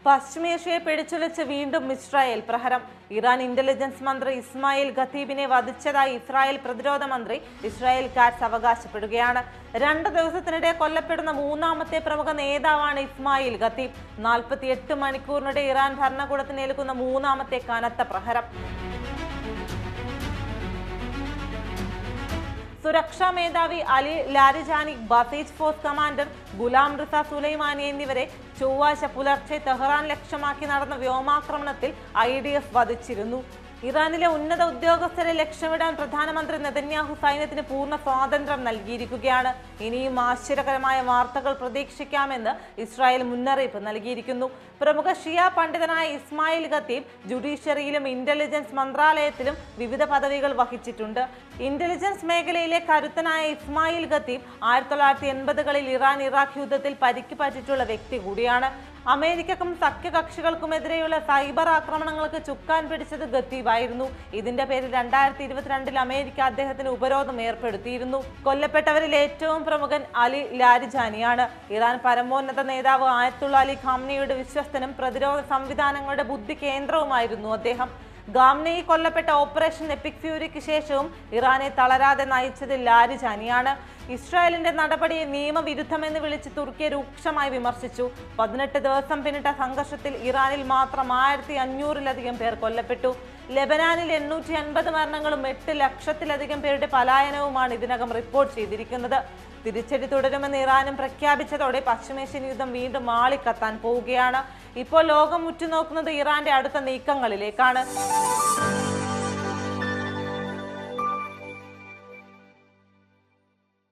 പശ്ചിമേഷ്യയെ പിടിച്ചുലച്ച് വീണ്ടും Israel പ്രഹരം. Iran intelligence മന്ത്രി Ismail ഖത്തീബിനെ വധിച്ചതായി Israel പ്രതിരോധ മന്ത്രി ഇസ്രായേൽ കാറ്റ്സ് അവകാശപ്പെടുകയാണ്. 2 ദിവസത്തിനിടെ കൊല്ലപ്പെടുന്ന മൂന്നാമത്തെ പ്രമുഖ നേതാവാണ് ഇസ്മായിൽ ഖത്തീബ്. 48 മണിക്കൂറിനിടെ ഇറാൻ ഭരണകൂടത്തിന് ഏൽക്കുന്ന മൂന്നാമത്തെ കനത്ത പ്രഹരം. സുരക്ഷാ മേധാവി Ali Larijani, Basij force commander Gholam Reza Soleimani എന്നിവരെ ചൊവ്വാഴ്ച പുലർച്ചെ തെഹ്റാൻ ലക്ഷ്യമാക്കി നടന്ന വ്യോമാക്രമണത്തിൽ IDF വധിച്ചിരുന്നു. ഇറാനിലെ ഉന്നത ഉദ്യോഗസ്ഥരെ ലക്ഷ്യമിടാൻ പ്രധാനമന്ത്രി നെതന്യാഹു സൈന്യത്തിന് പൂർണ്ണ സ്വാതന്ത്ര്യം നൽകിയിരിക്കുകയാണ്. ഇനിയും ആശ്ചര്യകരമായ വാർത്തകൾ പ്രതീക്ഷിക്കാമെന്ന് ഇസ്രായേൽ മുന്നറിയിപ്പ് നൽകിയിരിക്കുന്നു. പ്രമുഖ ഷിയ പണ്ഡിതനായ ഇസ്മായിൽ ഖത്തീബ് ജുഡീഷ്യറിയിലും ഇന്റലിജൻസ് മന്ത്രാലയത്തിലും വിവിധ പദവികൾ വഹിച്ചിട്ടുണ്ട്. ഇന്റലിജൻസ് മേഖലയിലെ കരുത്തനായ ഇസ്മായിൽ ഖത്തീബ് 1980കളിൽ ഇറാൻ-ഇറാഖ് യുദ്ധത്തിൽ പരിക്ക് പറ്റിയിട്ടുള്ള വ്യക്തി കൂടിയാണ്. അമേരിക്കക്കും സഖ്യകക്ഷികൾക്കുമെതിരെയുള്ള സൈബർ ആക്രമണങ്ങൾക്ക് ചുക്കാൻ പിടിച്ചത് ഖത്തീബായിരുന്നു. ഇതിന്റെ പേരിൽ 2022 അമേരിക്ക അദ്ദേഹത്തിന് ഉപരോധം ഏർപ്പെടുത്തിയിരുന്നു. കൊല്ലപ്പെട്ടവരിൽ ഏറ്റവും പ്രമുഖൻ അലി ലാരിജാനിയാണ്. ഇറാൻ പരമോന്നത നേതാവ് ആയത്തുള്ള അലി ഖാംനിയുടെ വിശ്വസ്തനും പ്രതിരോധ സംവിധാനങ്ങളുടെ ബുദ്ധി കേന്ദ്രവുമായിരുന്നു അദ്ദേഹം. ഖാംനെയി കൊല്ലപ്പെട്ട ഓപ്പറേഷൻ എപ്പിക് ഫ്യൂരിക്ക് ശേഷവും ഇറാനെ തളരാതെ നയിച്ചത് ലാരിജാനിയാണ്. ഇസ്രായേലിന്റെ നടപടിയെ നിയമവിരുദ്ധമെന്ന് വിളിച്ച് തുർക്കിയെ രൂക്ഷമായി വിമർശിച്ചു. 18 ദിവസം പിന്നിട്ട സംഘർഷത്തിൽ ഇറാനിൽ മാത്രം 1500-ലധികം പേർ കൊല്ലപ്പെട്ടു. ലെബനാനിൽ 850 മരണങ്ങളും 8 ലക്ഷത്തിലധികം പേരുടെ പലായനവുമാണ് ഇതിനകം റിപ്പോർട്ട് ചെയ്തിരിക്കുന്നത്. തിരിച്ചടി തുടരുമെന്ന് ഇറാനും പ്രഖ്യാപിച്ചതോടെ പശ്ചിമേഷ്യൻ യുദ്ധം വീണ്ടും ആളിക്കത്താൻ പോവുകയാണ്. ഇപ്പോൾ ലോകം ഉറ്റുനോക്കുന്നത് ഇറാന്റെ അടുത്ത നീക്കങ്ങളിലേക്കാണ്.